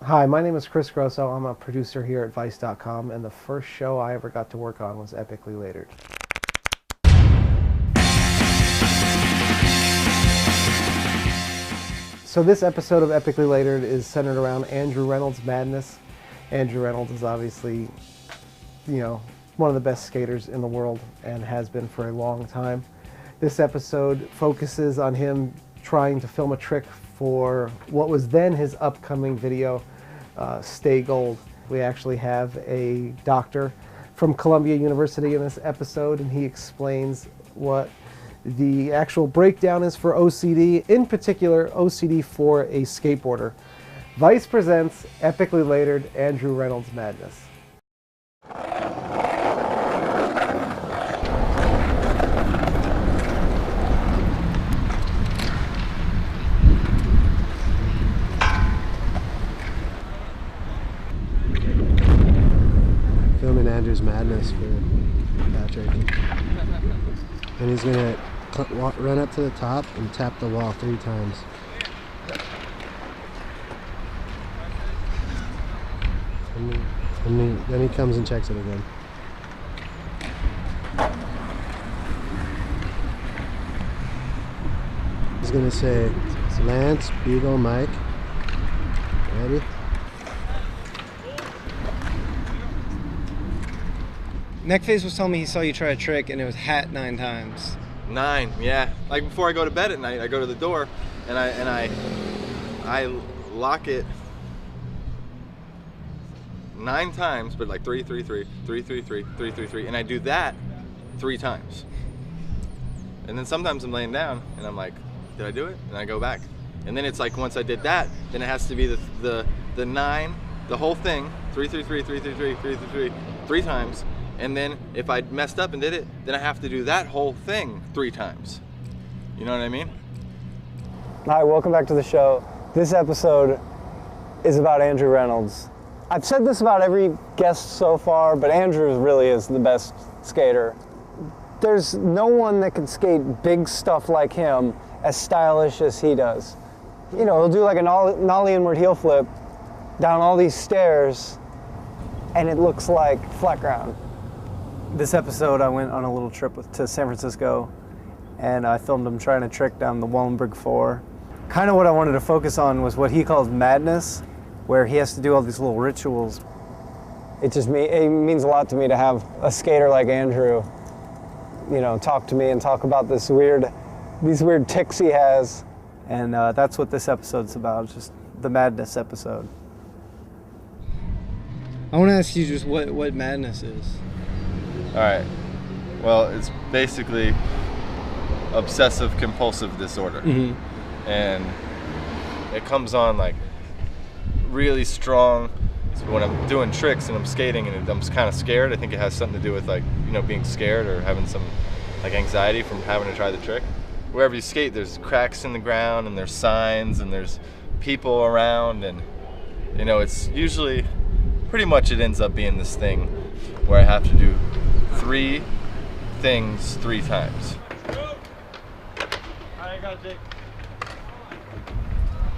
Hi, my name is Chris Grosso. I'm a producer here at Vice.com, and the first show I ever got to work on was Epically Latered. So this episode of Epically Latered is centered around Andrew Reynolds' madness. Andrew Reynolds is obviously, one of the best skaters in the world and has been for a long time. This episode focuses on him trying to film a trick for what was then his upcoming video, Stay Gold. We actually have a doctor from Columbia University in this episode, and he explains what the actual breakdown is for OCD, in particular OCD for a skateboarder. Vice presents Epically Latered Andrew Reynolds Madness. Filming Andrew's madness for Patrick. And he's gonna run up to the top and tap the wall 3 times. And then he comes and checks it again. He's gonna say, Lance, Beagle, Mike. Ready? Neckface was telling me he saw you try a trick and it was hat 9 times. 9, yeah. Like before I go to bed at night, I go to the door and I lock it 9 times, but like 3, 3, 3, 3, 3, 3, 3, 3, 3, and I do that 3 times. And then sometimes I'm laying down and I'm like, did I do it? And I go back. And then it's like once I did that, then it has to be the 9, the whole thing, 3, 3, 3, 3, 3, 3, 3, 3, 3, 3 times. And then if I messed up and did it, then I have to do that whole thing 3 times. You know what I mean? Hi, welcome back to the show. This episode is about Andrew Reynolds. I've said this about every guest so far, but Andrew really is the best skater. There's no one that can skate big stuff like him as stylish as he does. You know, he'll do like a nollie inward heel flip down all these stairs, and it looks like flat ground. This episode, I went on a little trip to San Francisco, and I filmed him trying a trick down the Wallenberg 4. Kind of what I wanted to focus on was what he calls madness, where he has to do all these little rituals. It means a lot to me to have a skater like Andrew, talk to me and talk about these weird tics he has, and that's what this episode's about, just the madness episode. I want to ask you just what madness is. All right. Well, it's basically obsessive compulsive disorder. Mm-hmm. And it comes on like really strong when I'm doing tricks and I'm skating and I'm kind of scared. I think it has something to do with being scared or having some anxiety from having to try the trick. Wherever you skate, there's cracks in the ground and there's signs and there's people around, and it's usually pretty much it ends up being this thing where I have to do 3 things 3 times.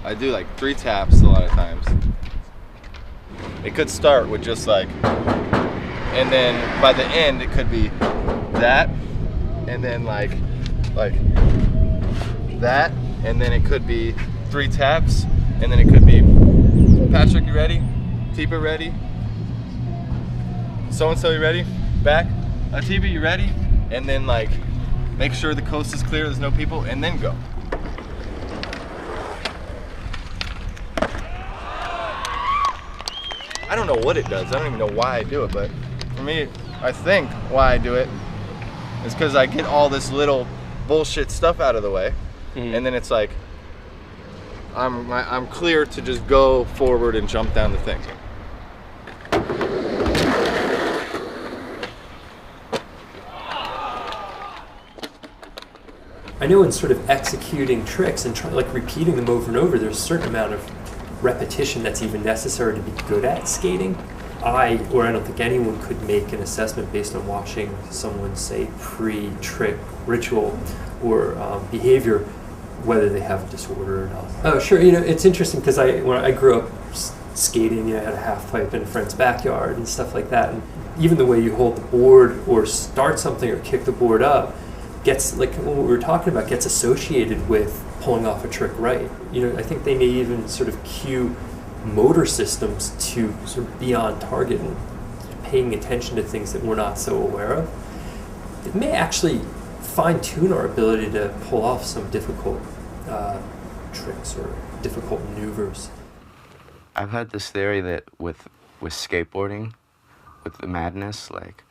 I do like 3 taps a lot of times. It could start with just and then by the end it could be that, and then like that, and then it could be 3 taps, and then it could be, Patrick, you ready? Tipa, ready? So-and-so, you ready? Back. Tipa, you ready? And then make sure the coast is clear, there's no people, and then go. I don't know what it does. I don't even know why I do it, but for me, I think why I do it is because I get all this little bullshit stuff out of the way, and then it's like I'm clear to just go forward and jump down the thing. I know in sort of executing tricks and repeating them over and over, there's a certain amount of repetition that's even necessary to be good at skating. I don't think anyone could make an assessment based on watching someone say pre-trick ritual or behavior, whether they have a disorder or not. Oh, sure. It's interesting because when I grew up skating, you know, at a half pipe in a friend's backyard and stuff like that. And even the way you hold the board or start something or kick the board up gets, like what we were talking about, gets associated with pulling off a trick right. You know, I think they may even sort of cue motor systems to sort of be on target and paying attention to things that we're not so aware of. It may actually fine-tune our ability to pull off some difficult tricks or difficult maneuvers. I've had this theory that with skateboarding, with the madness, like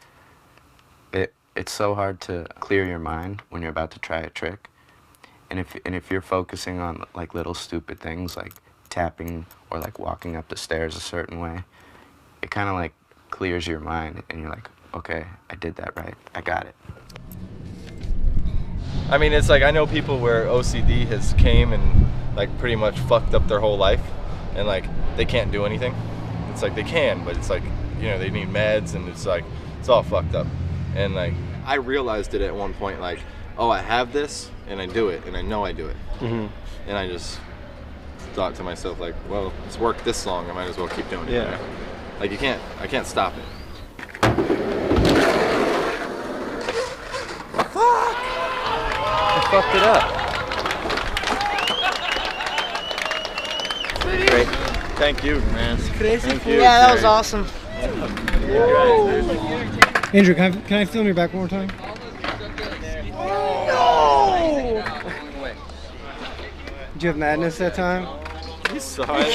it's so hard to clear your mind when you're about to try a trick, and if you're focusing on like little stupid things like tapping or like walking up the stairs a certain way, it kind of like clears your mind, and you're like, okay, I did that right, I got it. I mean, it's like I know people where OCD has came and like pretty much fucked up their whole life, and like they can't do anything. It's like they can, but it's like, you know, they need meds, and it's like it's all fucked up. And like I realized it at one point, like, oh, I have this, and I do it, and I know I do it. And I just thought to myself, like, well, it's worked this long, I might as well keep doing it. Yeah. You know? Like I can't stop it. Fuck! I fucked it up. Great. Thank you, man. It's crazy. Thank you. Yeah, that was awesome. Andrew, can I film your back one more time? No! Did you have madness that time? You saw it.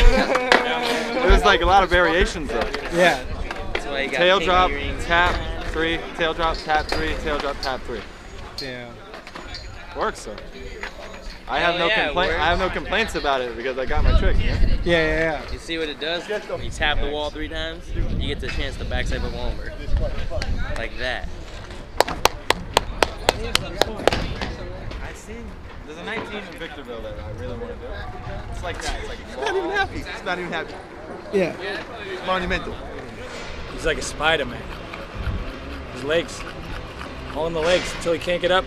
There was like a lot of variations though. Yeah. Tail drop, tap, 3, tail drop, tap, 3, tail drop, tap, 3. Damn. Works though. I have no complaints about it because I got my trick. Yeah? Yeah. You see what it does? You tap the wall 3 times, you get the chance to backside the lumber. Like that. I see. There's a 19 in Victorville that I really want to do. It's like that. It's like it's not even happy. It's not even happy. Yeah. It's monumental. He's like a spider, man. His legs, all in the legs until he can't get up.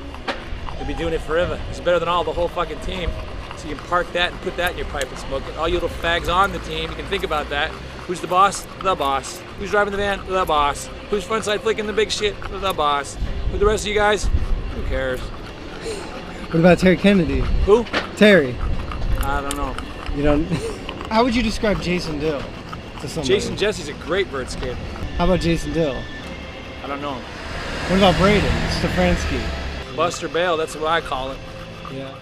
He'll be doing it forever. He's better than the whole fucking team. So you can park that and put that in your pipe and smoke it. All you little fags on the team, you can think about that. Who's the boss? The boss. Who's driving the van? The boss. Who's frontside flicking the big shit? The boss. Who the rest of you guys? Who cares? What about Terry Kennedy? Who? Terry. I don't know. You don't. How would you describe Jason Dill to somebody? Jason Jesse's a great vert skater. How about Jason Dill? I don't know him. What about Braden Stefanski? Buster Bale, that's what I call it. Yeah.